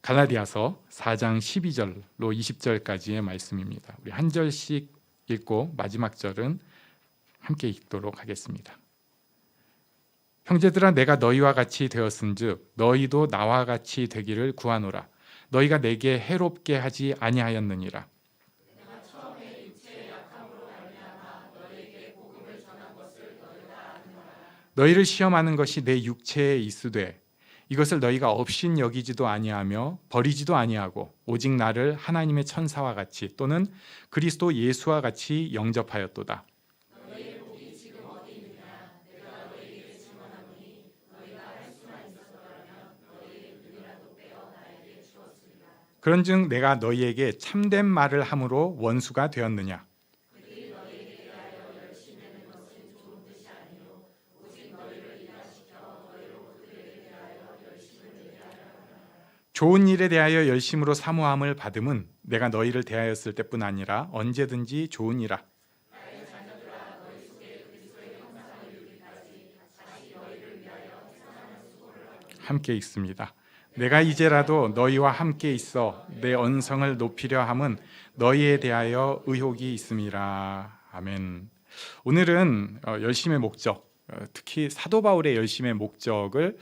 갈라디아서 4장 12절로 20절까지의 말씀입니다. 우리 한 절씩 읽고 마지막 절은 함께 읽도록 하겠습니다. 형제들아, 내가 너희와 같이 되었은즉 너희도 나와 같이 되기를 구하노라. 너희가 내게 해롭게 하지 아니하였느니라. 너희를 시험하는 것이 내 육체에 있으되 이것을 너희가 업신 여기지도 아니하며 버리지도 아니하고 오직 나를 하나님의 천사와 같이 또는 그리스도 예수와 같이 영접하였도다. 그런즉 내가 너희에게 참된 말을 함으로 원수가 되었느냐? 좋은 일에 대하여 열심으로 사모함을 받음은 내가 너희를 대하였을 때뿐 아니라 언제든지 좋으니라. 함께 있습니다. 내가 이제라도 너희와 함께 있어 내 언성을 높이려 함은 너희에 대하여 의혹이 있음이라. 아멘. 오늘은 열심의 목적, 특히 사도 바울의 열심의 목적을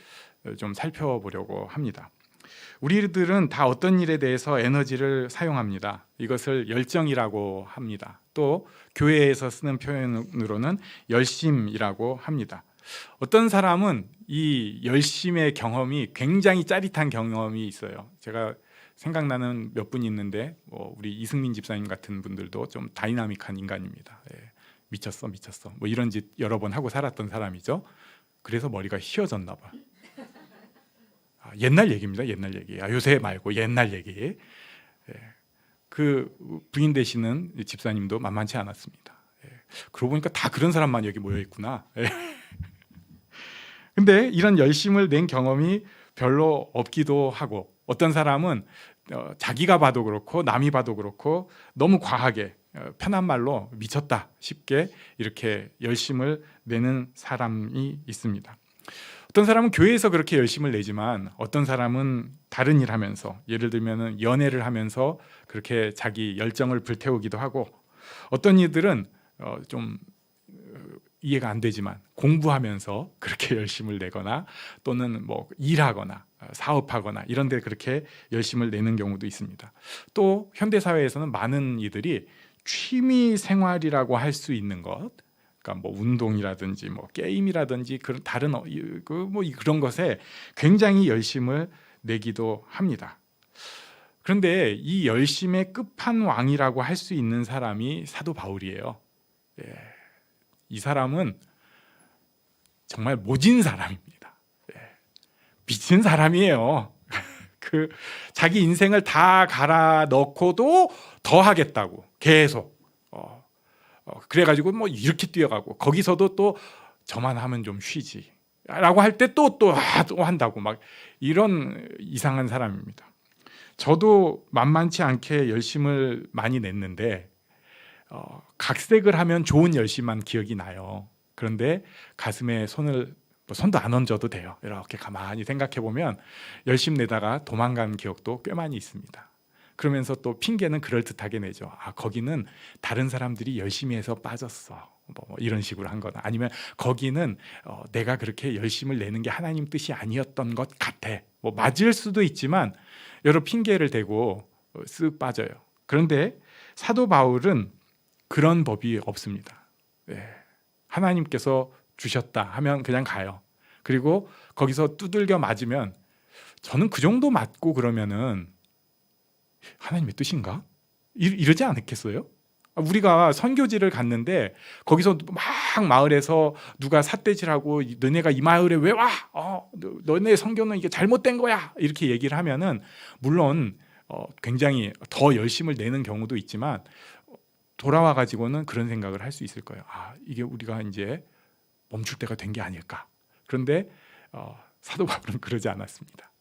좀 살펴보려고 합니다. 우리들은 다 어떤 일에 대해서 에너지를 사용합니다. 이것을 열정이라고 합니다. 또 교회에서 쓰는 표현으로는 열심이라고 합니다. 어떤 사람은 이 열심의 경험이 굉장히 짜릿한 경험이 있어요. 제가 생각나는 몇 분이 있는데 우리 이승민 집사님 같은 분들도 좀 다이나믹한 인간입니다. 미쳤어 뭐 이런 짓 여러 번 하고 살았던 사람이죠. 그래서 머리가 휘어졌나 봐. 옛날 얘기입니다. 옛날 얘기. 요새 말고 옛날 얘기. 그 부인 되시는 집사님도 만만치 않았습니다. 그러고 보니까 다 그런 사람만 여기 모여 있구나. 근데 이런 열심을 낸 경험이 별로 없기도 하고, 어떤 사람은 자기가 봐도 그렇고 남이 봐도 그렇고 너무 과하게, 편한 말로 미쳤다 싶게 이렇게 열심을 내는 사람이 있습니다. 어떤 사람은 교회에서 그렇게 열심을 내지만 어떤 사람은 다른 일 하면서, 예를 들면 연애를 하면서 그렇게 자기 열정을 불태우기도 하고, 어떤 이들은 좀 이해가 안 되지만 공부하면서 그렇게 열심을 내거나 또는 뭐 일하거나 사업하거나 이런 데 그렇게 열심을 내는 경우도 있습니다. 또 현대 사회에서는 많은 이들이 취미 생활이라고 할 수 있는 것, 그러니까 뭐 운동이라든지 뭐 게임이라든지 그런 다른 그런 것에 굉장히 열심을 내기도 합니다. 그런데 이 열심의 끝판왕이라고 할 수 있는 사람이 사도 바울이에요. 이 사람은 정말 모진 사람입니다. 미친 사람이에요. 자기 인생을 다 갈아 넣고도 더 하겠다고 계속. 그래가지고 뭐 이렇게 뛰어가고, 거기서도 또 저만 하면 좀 쉬지 라고 할 때 또 한다고, 막 이런 이상한 사람입니다. 저도 만만치 않게 열심을 많이 냈는데 각색을 하면 좋은 열심만 기억이 나요. 그런데 가슴에 손도 안 얹어도 돼요. 이렇게 가만히 생각해 보면 열심 내다가 도망간 기억도 꽤 많이 있습니다. 그러면서 또 핑계는 그럴듯하게 내죠. 거기는 다른 사람들이 열심히 해서 빠졌어, 뭐 이런 식으로 한 거나, 아니면 거기는 내가 그렇게 열심을 내는 게 하나님 뜻이 아니었던 것 같아, 뭐 맞을 수도 있지만 여러 핑계를 대고 쓱 빠져요. 그런데 사도 바울은 그런 법이 없습니다. 하나님께서 주셨다 하면 그냥 가요. 그리고 거기서 두들겨 맞으면, 저는 그 정도 맞고 그러면은 하나님의 뜻인가? 이러지 않겠어요? 우리가 선교지를 갔는데 거기서 막 마을에서 누가 삿대질하고 너네가 이 마을에 왜 와? 너네 선교는 이게 잘못된 거야, 이렇게 얘기를 하면은 물론 굉장히 더 열심을 내는 경우도 있지만 돌아와 가지고는 그런 생각을 할 수 있을 거예요. 이게 우리가 이제 멈출 때가 된 게 아닐까. 그런데 사도 바울은 그러지 않았습니다.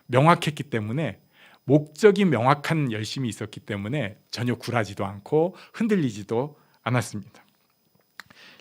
명확했기 때문에, 목적이 명확한 열심이 있었기 때문에 전혀 굴하지도 않고 흔들리지도 않았습니다.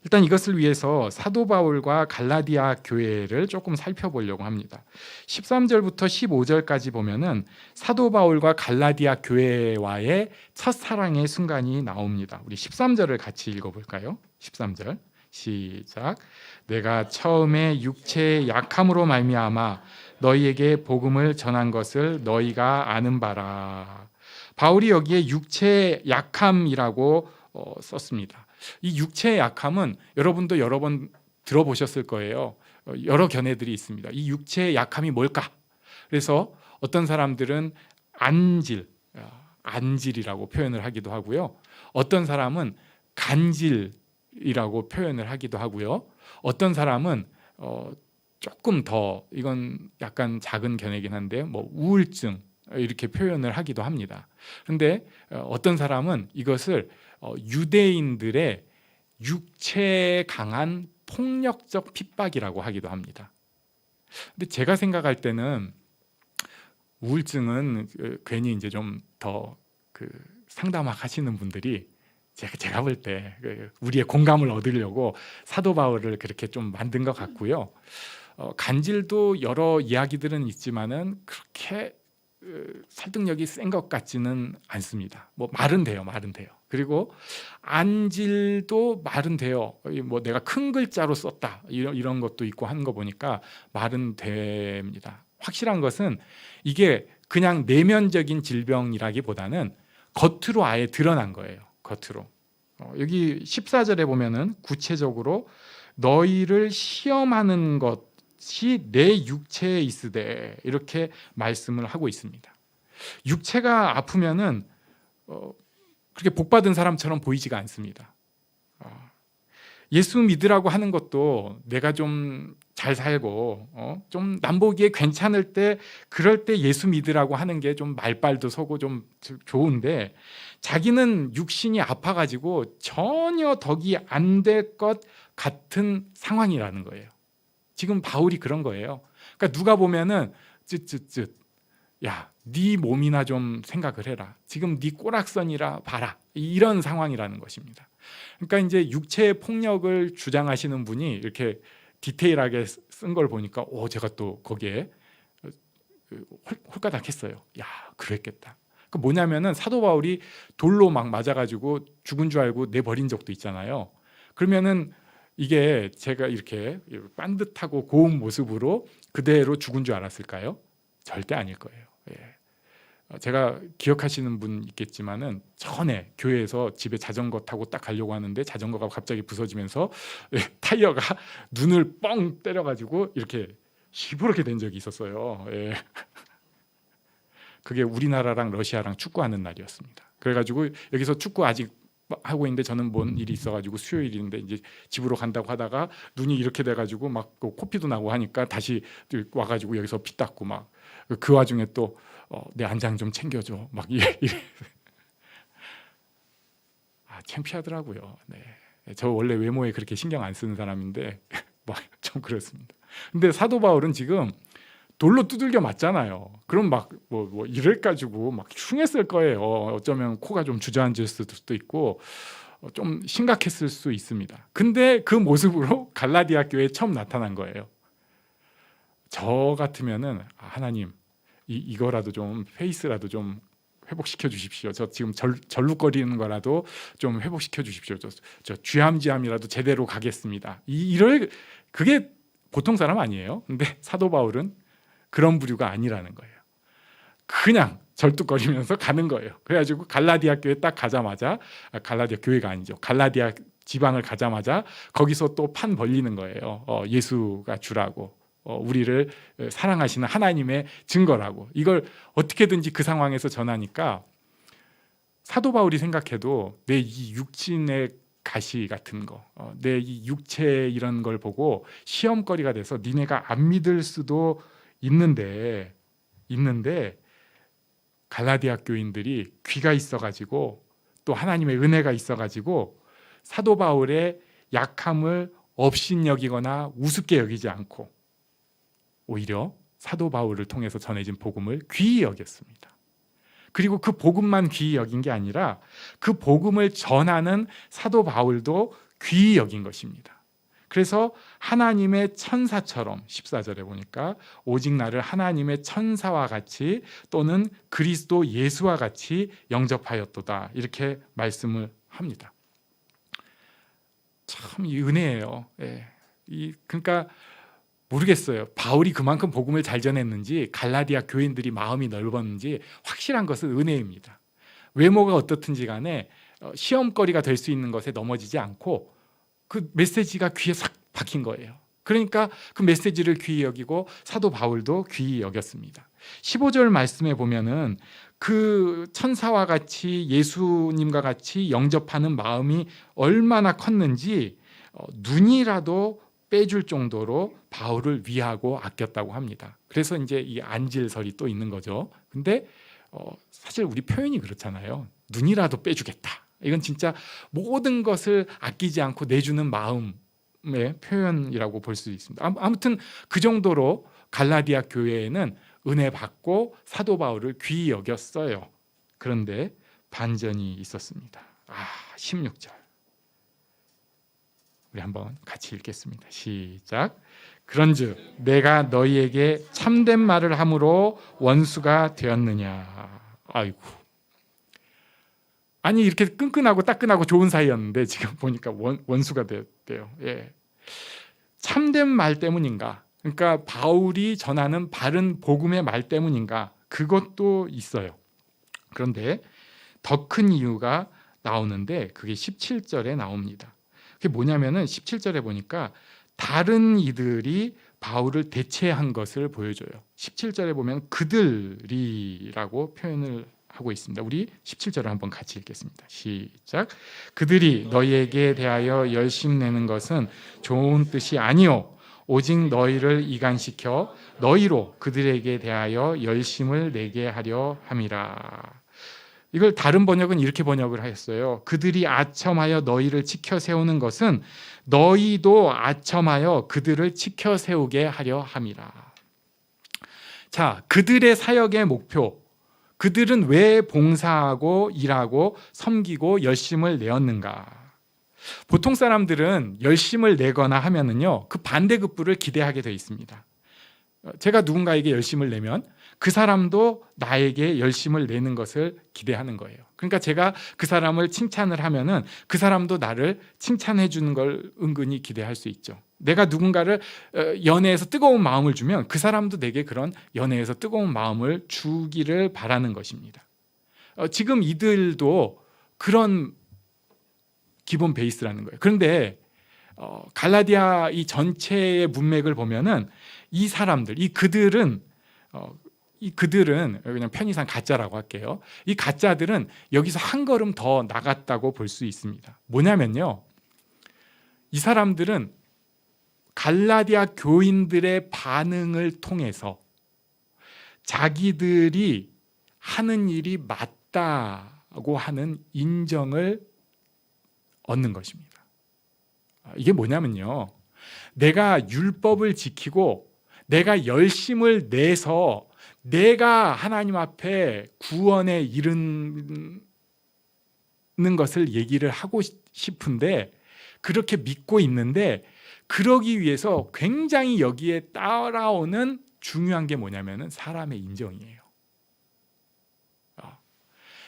일단 이것을 위해서 사도 바울과 갈라디아 교회를 조금 살펴보려고 합니다. 13절부터 15절까지 보면은 사도 바울과 갈라디아 교회와의 첫사랑의 순간이 나옵니다. 우리 13절을 같이 읽어볼까요? 13절 시작. 내가 처음에 육체의 약함으로 말미암아 너희에게 복음을 전한 것을 너희가 아는 바라. 바울이 여기에 육체의 약함이라고 썼습니다. 이 육체의 약함은 여러분도 여러 번 들어보셨을 거예요. 여러 견해들이 있습니다. 이 육체의 약함이 뭘까? 그래서 어떤 사람들은 안질이라고 표현을 하기도 하고요. 어떤 사람은 간질이라고 표현을 하기도 하고요. 어떤 사람은 조금 더, 이건 약간 작은 견해긴 한데 뭐 우울증 이렇게 표현을 하기도 합니다. 그런데 어떤 사람은 이것을 유대인들의 육체에 강한 폭력적 핍박이라고 하기도 합니다. 근데 제가 생각할 때는 우울증은 괜히 이제 좀 더 상담학 하시는 분들이 제가 볼 때 우리의 공감을 얻으려고 사도 바울을 그렇게 좀 만든 것 같고요. 간질도 여러 이야기들은 있지만은 그렇게 설득력이 센 것 같지는 않습니다. 뭐 말은 돼요. 그리고 안질도 말은 돼요. 뭐 내가 큰 글자로 썼다 이런 것도 있고 한 거 보니까 말은 됩니다. 확실한 것은 이게 그냥 내면적인 질병이라기보다는 겉으로 아예 드러난 거예요. 겉으로. 여기 14절에 보면은 구체적으로 너희를 시험하는 것이 내 육체에 있으되 이렇게 말씀을 하고 있습니다. 육체가 아프면은 그렇게 복받은 사람처럼 보이지가 않습니다. 예수 믿으라고 하는 것도 내가 좀 잘 살고 좀 남보기에 괜찮을 때, 그럴 때 예수 믿으라고 하는 게 좀 말빨도 서고 좀 좋은데, 자기는 육신이 아파가지고 전혀 덕이 안 될 것 같은 상황이라는 거예요. 지금 바울이 그런 거예요. 그러니까 누가 보면은 쯧쯧쯧, 야, 네 몸이나 좀 생각을 해라. 지금 네 꼬락선이라 봐라. 이런 상황이라는 것입니다. 그러니까 이제 육체의 폭력을 주장하시는 분이 이렇게 디테일하게 쓴 걸 보니까 제가 또 거기에 홀가닥했어요. 야, 그랬겠다. 그 뭐냐면은 사도 바울이 돌로 막 맞아가지고 죽은 줄 알고 내버린 적도 있잖아요. 그러면은 이게 제가 이렇게 빤듯하고 고운 모습으로 그대로 죽은 줄 알았을까요? 절대 아닐 거예요. 제가 기억하시는 분 있겠지만은 전에 교회에서 집에 자전거 타고 딱 가려고 하는데 자전거가 갑자기 부서지면서 타이어가 눈을 뻥 때려가지고 이렇게 시퍼렇게 된 적이 있었어요. 그게 우리나라랑 러시아랑 축구하는 날이었습니다. 그래가지고 여기서 축구 아직 하고 있는데 저는 뭔 일이 있어가지고 수요일인데 이제 집으로 간다고 하다가 눈이 이렇게 돼가지고 막 코피도 나고 하니까 다시 와가지고 여기서 피 닦고 막 그 와중에 또 내 안장 좀 챙겨줘 막 이래. 창피하더라고요. 네. 저 원래 외모에 그렇게 신경 안 쓰는 사람인데 좀 그렇습니다. 근데 사도 바울은 지금 돌로 두들겨 맞잖아요. 그럼 막 뭐 이럴 가지고 막 흉했을 거예요. 어쩌면 코가 좀 주저앉을 수도 있고 좀 심각했을 수 있습니다. 근데 그 모습으로 갈라디아 교회에 처음 나타난 거예요. 저 같으면은 하나님 이거라도 좀 페이스라도 좀 회복시켜 주십시오. 저 지금 절룩거리는 거라도 좀 회복시켜 주십시오. 저 쥐암쥐암이라도 제대로 가겠습니다. 그게 보통 사람 아니에요. 근데 사도 바울은 그런 부류가 아니라는 거예요. 그냥 절뚝거리면서 가는 거예요. 그래가지고 갈라디아 교회 딱 가자마자, 갈라디아 교회가 아니죠. 갈라디아 지방을 가자마자 거기서 또 판 벌리는 거예요. 예수가 주라고. 우리를 사랑하시는 하나님의 증거라고. 이걸 어떻게든지 그 상황에서 전하니까 사도 바울이 생각해도 내 이 육신의 가시 같은 거, 내 이 육체 이런 걸 보고 시험거리가 돼서 니네가 안 믿을 수도 있는데 갈라디아 교인들이 귀가 있어가지고 또 하나님의 은혜가 있어가지고 사도 바울의 약함을 업신여기거나 우습게 여기지 않고 오히려 사도 바울을 통해서 전해진 복음을 귀히 여겼습니다. 그리고 그 복음만 귀히 여긴 게 아니라 그 복음을 전하는 사도 바울도 귀히 여긴 것입니다. 그래서 하나님의 천사처럼 14절에 보니까 오직 나를 하나님의 천사와 같이 또는 그리스도 예수와 같이 영접하였도다 이렇게 말씀을 합니다. 참 이 은혜예요. 그러니까 모르겠어요. 바울이 그만큼 복음을 잘 전했는지 갈라디아 교인들이 마음이 넓었는지 확실한 것은 은혜입니다. 외모가 어떻든지 간에 시험거리가 될 수 있는 것에 넘어지지 않고 그 메시지가 귀에 싹 박힌 거예요. 그러니까 그 메시지를 귀히 여기고 사도 바울도 귀히 여겼습니다. 15절 말씀에 보면은 그 천사와 같이 예수님과 같이 영접하는 마음이 얼마나 컸는지 눈이라도 빼줄 정도로 바울을 위하고 아꼈다고 합니다. 그래서 이제 이 안질설이 또 있는 거죠. 근데 사실 우리 표현이 그렇잖아요. 눈이라도 빼주겠다. 이건 진짜 모든 것을 아끼지 않고 내주는 마음의 표현이라고 볼 수 있습니다. 아무튼 그 정도로 갈라디아 교회에는 은혜 받고 사도 바울을 귀히 여겼어요. 그런데 반전이 있었습니다. 16절 우리 한번 같이 읽겠습니다. 시작. 그런즉 내가 너희에게 참된 말을 함으로 원수가 되었느냐. 아이고. 아니 이렇게 끈끈하고 따끈하고 좋은 사이였는데 지금 보니까 원수가 됐대요. 참된 말 때문인가? 그러니까 바울이 전하는 바른 복음의 말 때문인가? 그것도 있어요. 그런데 더 큰 이유가 나오는데 그게 17절에 나옵니다. 그게 뭐냐면은 17절에 보니까 다른 이들이 바울을 대체한 것을 보여줘요. 17절에 보면 그들이라고 표현을 하고 있습니다. 우리 17절을 한번 같이 읽겠습니다. 시작. 그들이 너희에게 대하여 열심 내는 것은 좋은 뜻이 아니요 오직 너희를 이간시켜 너희로 그들에게 대하여 열심을 내게 하려 함이라. 이걸 다른 번역은 이렇게 번역을 하였어요. 그들이 아첨하여 너희를 지켜 세우는 것은 너희도 아첨하여 그들을 지켜 세우게 하려 함이라. 자, 그들의 사역의 목표, 그들은 왜 봉사하고 일하고 섬기고 열심을 내었는가? 보통 사람들은 열심을 내거나 하면은요, 그 반대급부를 기대하게 되어 있습니다. 제가 누군가에게 열심을 내면 그 사람도 나에게 열심을 내는 것을 기대하는 거예요. 그러니까 제가 그 사람을 칭찬을 하면은 그 사람도 나를 칭찬해 주는 걸 은근히 기대할 수 있죠. 내가 누군가를 연애에서 뜨거운 마음을 주면 그 사람도 내게 그런 연애에서 뜨거운 마음을 주기를 바라는 것입니다. 지금 이들도 그런 기본 베이스라는 거예요. 그런데 갈라디아 이 전체의 문맥을 보면은 이 사람들, 이 그들은 그냥 편의상 가짜라고 할게요. 이 가짜들은 여기서 한 걸음 더 나갔다고 볼 수 있습니다. 뭐냐면요, 이 사람들은 갈라디아 교인들의 반응을 통해서 자기들이 하는 일이 맞다고 하는 인정을 얻는 것입니다. 이게 뭐냐면요, 내가 율법을 지키고 내가 열심을 내서 내가 하나님 앞에 구원에 이르는 것을 얘기를 하고 싶은데 그렇게 믿고 있는데, 그러기 위해서 굉장히 여기에 따라오는 중요한 게 뭐냐면은 사람의 인정이에요.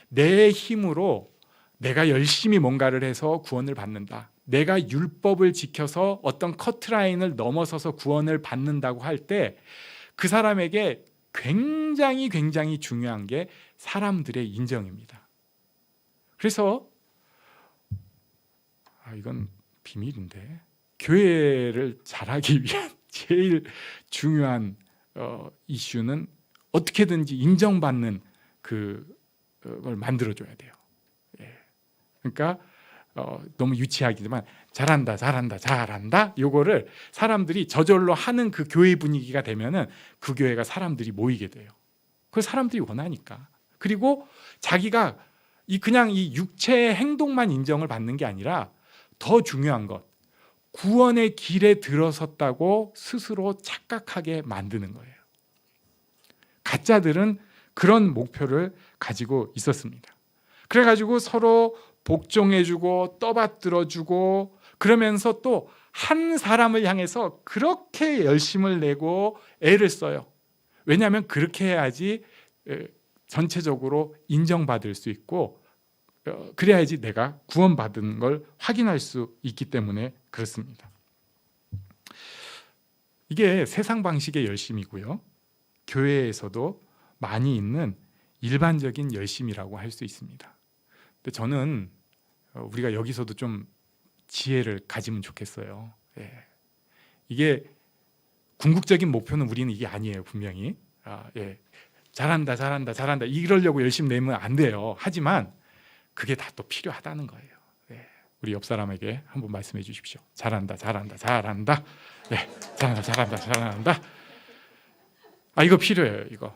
내 힘으로 내가 열심히 뭔가를 해서 구원을 받는다, 내가 율법을 지켜서 어떤 커트라인을 넘어서서 구원을 받는다고 할 때 그 사람에게 굉장히 중요한 게 사람들의 인정입니다. 그래서 이건 비밀인데, 교회를 잘하기 위한 제일 중요한 이슈는 어떻게든지 인정받는 그걸 만들어줘야 돼요. 그러니까 너무 유치하기지만 잘한다 요거를 사람들이 저절로 하는 그 교회 분위기가 되면은 그 교회가 사람들이 모이게 돼요. 그걸 사람들이 원하니까. 그리고 자기가 그냥 이 육체의 행동만 인정을 받는 게 아니라 더 중요한 것, 구원의 길에 들어섰다고 스스로 착각하게 만드는 거예요. 가짜들은 그런 목표를 가지고 있었습니다. 그래가지고 서로 복종해주고 떠받들어주고, 그러면서 또 한 사람을 향해서 그렇게 열심을 내고 애를 써요. 왜냐하면 그렇게 해야지 전체적으로 인정받을 수 있고 그래야지 내가 구원받은 걸 확인할 수 있기 때문에 그렇습니다. 이게 세상 방식의 열심이고요. 교회에서도 많이 있는 일반적인 열심이라고 할 수 있습니다. 근데 저는 우리가 여기서도 좀 지혜를 가지면 좋겠어요. 예. 이게 궁극적인 목표는 우리는 이게 아니에요. 분명히 잘한다 잘한다 잘한다 이러려고 열심히 내면 안 돼요. 하지만 그게 다 또 필요하다는 거예요. 예. 우리 옆 사람에게 한번 말씀해 주십시오. 잘한다 잘한다 잘한다. 잘한다 잘한다 잘한다. 이거 필요해요. 이거.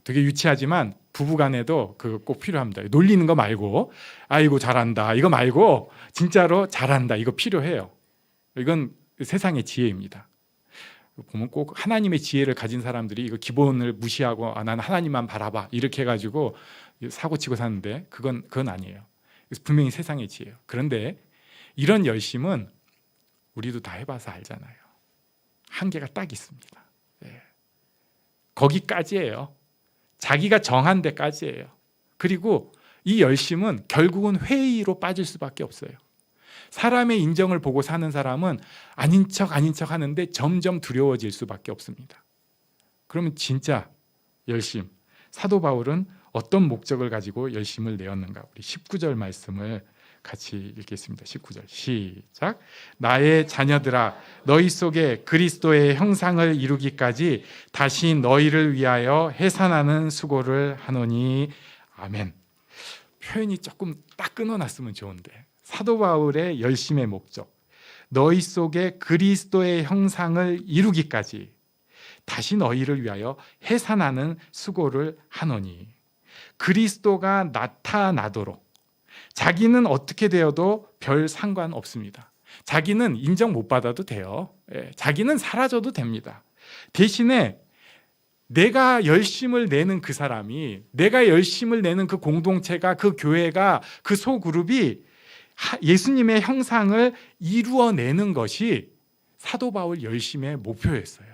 되게 유치하지만 부부간에도 그거 꼭 필요합니다. 놀리는 거 말고 아이고 잘한다 이거 말고 진짜로 잘한다 이거 필요해요. 이건 세상의 지혜입니다. 보면 꼭 하나님의 지혜를 가진 사람들이 이거 기본을 무시하고 난 하나님만 바라봐 이렇게 해가지고 사고치고 사는데 그건 아니에요. 그래서 분명히 세상의 지혜예요. 그런데 이런 열심은 우리도 다 해봐서 알잖아요. 한계가 딱 있습니다. 거기까지예요. 자기가 정한 데까지예요. 그리고 이 열심은 결국은 회의로 빠질 수밖에 없어요. 사람의 인정을 보고 사는 사람은 아닌 척 하는데 점점 두려워질 수밖에 없습니다. 그러면 진짜 열심, 사도 바울은 어떤 목적을 가지고 열심을 내었는가? 우리 19절 말씀을 같이 읽겠습니다. 19절 시작. 나의 자녀들아 너희 속에 그리스도의 형상을 이루기까지 다시 너희를 위하여 해산하는 수고를 하노니 아멘. 표현이 조금 딱 끊어놨으면 좋은데 사도 바울의 열심의 목적 너희 속에 그리스도의 형상을 이루기까지 다시 너희를 위하여 해산하는 수고를 하노니 그리스도가 나타나도록 자기는 어떻게 되어도 별 상관없습니다. 자기는 인정 못 받아도 돼요. 자기는 사라져도 됩니다. 대신에 내가 열심을 내는 그 사람이 내가 열심을 내는 그 공동체가 그 교회가 그 소그룹이 예수님의 형상을 이루어내는 것이 사도 바울 열심의 목표였어요.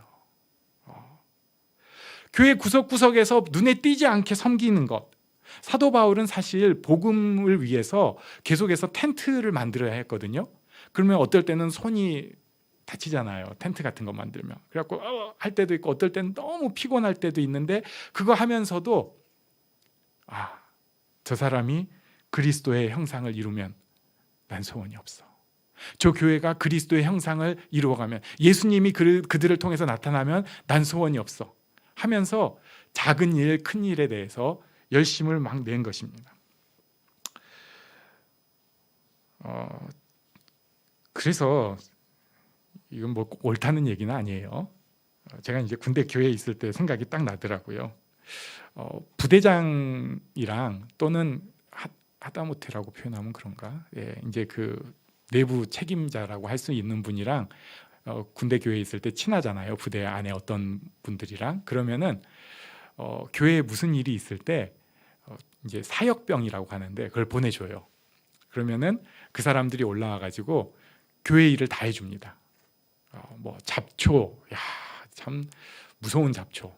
교회 구석구석에서 눈에 띄지 않게 섬기는 것. 사도 바울은 사실 복음을 위해서 계속해서 텐트를 만들어야 했거든요. 그러면 어떨 때는 손이 다치잖아요. 텐트 같은 거 만들면. 그래갖고 할 때도 있고 어떨 때는 너무 피곤할 때도 있는데 그거 하면서도 저 사람이 그리스도의 형상을 이루면 난 소원이 없어. 저 교회가 그리스도의 형상을 이루어가면 예수님이 그들을 통해서 나타나면 난 소원이 없어 하면서 작은 일, 큰 일에 대해서 열심을 막 낸 것입니다. 그래서 이건 뭐 옳다는 얘기는 아니에요. 제가 이제 군대 교회에 있을 때 생각이 딱 나더라고요. 부대장이랑 또는 하다못해라고 표현하면 그런가? 이제 그 내부 책임자라고 할 수 있는 분이랑 군대 교회에 있을 때 친하잖아요. 부대 안에 어떤 분들이랑 그러면은 교회에 무슨 일이 있을 때 이제 사역병이라고 하는데 그걸 보내줘요. 그러면은 그 사람들이 올라와 가지고 교회 일을 다 해줍니다. 뭐 잡초, 참 무서운 잡초,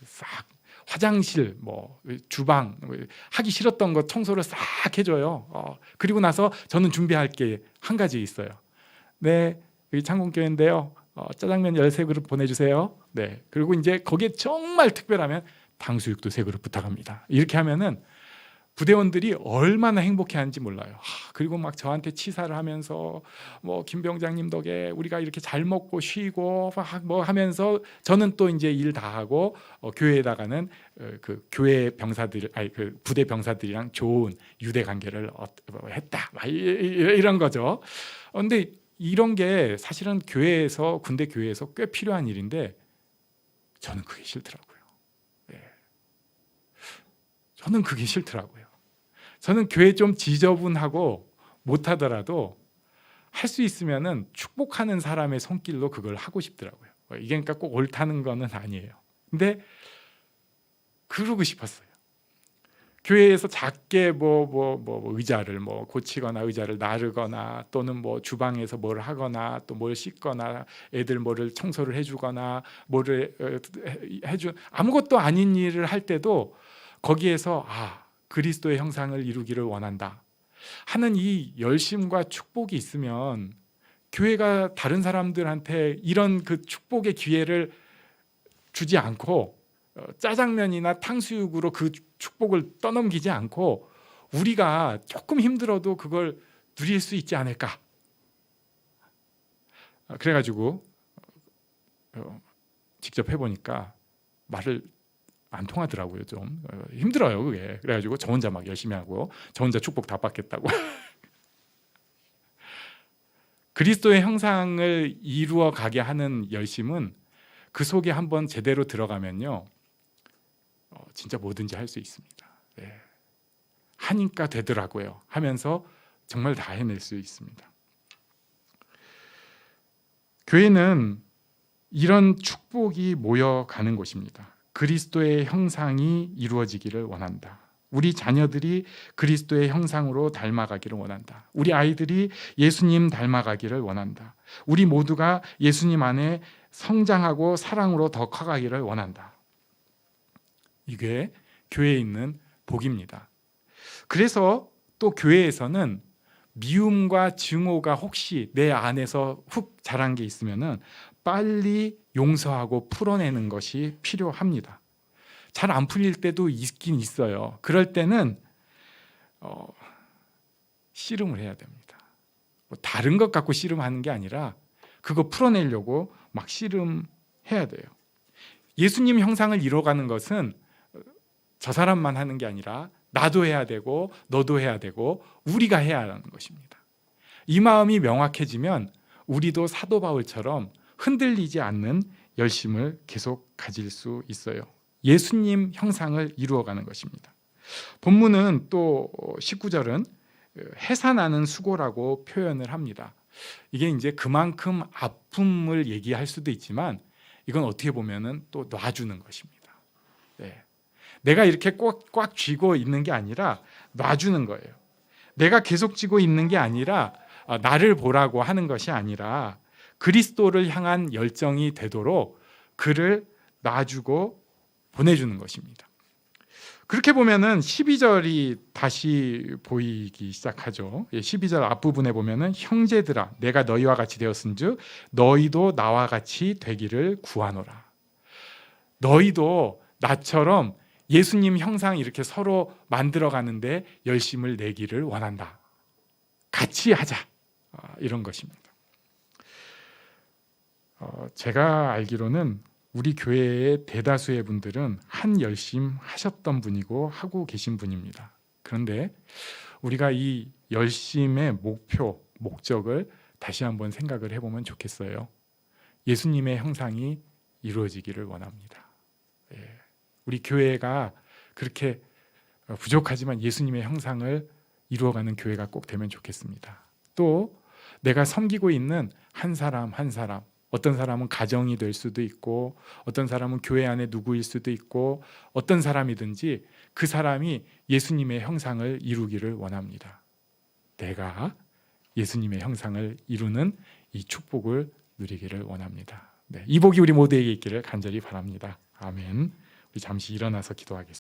싹 화장실, 뭐 주방 하기 싫었던 거 청소를 싹 해줘요. 그리고 나서 저는 준비할 게 한 가지 있어요. 네, 여기 창공교회인데요. 짜장면 13그릇 보내주세요. 네, 그리고 이제 거기에 정말 특별하면 탕수육도 3그릇 부탁합니다. 이렇게 하면은 부대원들이 얼마나 행복해하는지 몰라요. 그리고 막 저한테 치사를 하면서 뭐 김병장님 덕에 우리가 이렇게 잘 먹고 쉬고 뭐 하면서 저는 또 이제 일 다 하고 교회에다가는 그 교회 병사들, 그 부대 병사들이랑 좋은 유대 관계를 했다. 이런 거죠. 그런데 이런 게 사실은 교회에서 군대 교회에서 꽤 필요한 일인데 저는 그게 싫더라고요. 저는 그게 싫더라고요. 저는 교회 좀 지저분하고 못하더라도 할 수 있으면은 축복하는 사람의 손길로 그걸 하고 싶더라고요. 이게 그러니까 꼭 옳다는 거는 아니에요. 근데 그러고 싶었어요. 교회에서 작게 의자를 고치거나 의자를 나르거나 또는 주방에서 뭘 하거나 또 뭘 씻거나 애들 뭐를 청소를 해주거나 뭐를 해준 아무것도 아닌 일을 할 때도 거기에서 그리스도의 형상을 이루기를 원한다 하는 이 열심과 축복이 있으면 교회가 다른 사람들한테 이런 그 축복의 기회를 주지 않고 짜장면이나 탕수육으로 그 축복을 떠넘기지 않고 우리가 조금 힘들어도 그걸 누릴 수 있지 않을까. 그래가지고 직접 해보니까 말을 안 통하더라고요. 좀 힘들어요 그게. 그래가지고 저 혼자 막 열심히 하고 저 혼자 축복 다 받겠다고. 그리스도의 형상을 이루어 가게 하는 열심은 그 속에 한번 제대로 들어가면요 진짜 뭐든지 할 수 있습니다. 네. 하니까 되더라고요 하면서 정말 다 해낼 수 있습니다. 교회는 이런 축복이 모여가는 곳입니다. 그리스도의 형상이 이루어지기를 원한다. 우리 자녀들이 그리스도의 형상으로 닮아가기를 원한다. 우리 아이들이 예수님 닮아가기를 원한다. 우리 모두가 예수님 안에 성장하고 사랑으로 더 커가기를 원한다. 이게 교회에 있는 복입니다. 그래서 또 교회에서는 미움과 증오가 혹시 내 안에서 훅 자란 게 있으면은 빨리 용서하고 풀어내는 것이 필요합니다. 잘 안 풀릴 때도 있긴 있어요. 그럴 때는 씨름을 해야 됩니다. 다른 것 갖고 씨름하는 게 아니라 그거 풀어내려고 막 씨름해야 돼요. 예수님 형상을 이뤄가는 것은 저 사람만 하는 게 아니라 나도 해야 되고 너도 해야 되고 우리가 해야 하는 것입니다. 이 마음이 명확해지면 우리도 사도 바울처럼 흔들리지 않는 열심을 계속 가질 수 있어요. 예수님 형상을 이루어가는 것입니다. 본문은 또 19절은 해산하는 수고라고 표현을 합니다. 이게 이제 그만큼 아픔을 얘기할 수도 있지만 이건 어떻게 보면은 또 놔주는 것입니다. 네. 내가 이렇게 꽉 쥐고 있는 게 아니라 놔주는 거예요. 내가 계속 쥐고 있는 게 아니라 나를 보라고 하는 것이 아니라 그리스도를 향한 열정이 되도록 그를 놔주고 보내주는 것입니다. 그렇게 보면은 12절이 다시 보이기 시작하죠. 12절 앞부분에 보면은 형제들아 내가 너희와 같이 되었은즉 너희도 나와 같이 되기를 구하노라. 너희도 나처럼 예수님 형상 이렇게 서로 만들어 가는데 열심을 내기를 원한다. 같이 하자. 이런 것입니다. 제가 알기로는 우리 교회의 대다수의 분들은 한 열심 하셨던 분이고 하고 계신 분입니다. 그런데 우리가 이 열심의 목표, 목적을 다시 한번 생각을 해보면 좋겠어요. 예수님의 형상이 이루어지기를 원합니다. 우리 교회가 그렇게 부족하지만 예수님의 형상을 이루어가는 교회가 꼭 되면 좋겠습니다. 또 내가 섬기고 있는 한 사람 한 사람, 어떤 사람은 가정이 될 수도 있고 어떤 사람은 교회 안에 누구일 수도 있고 어떤 사람이든지 그 사람이 예수님의 형상을 이루기를 원합니다. 내가 예수님의 형상을 이루는 이 축복을 누리기를 원합니다. 이 복이 우리 모두에게 있기를 간절히 바랍니다. 아멘. 우리 잠시 일어나서 기도하겠습니다.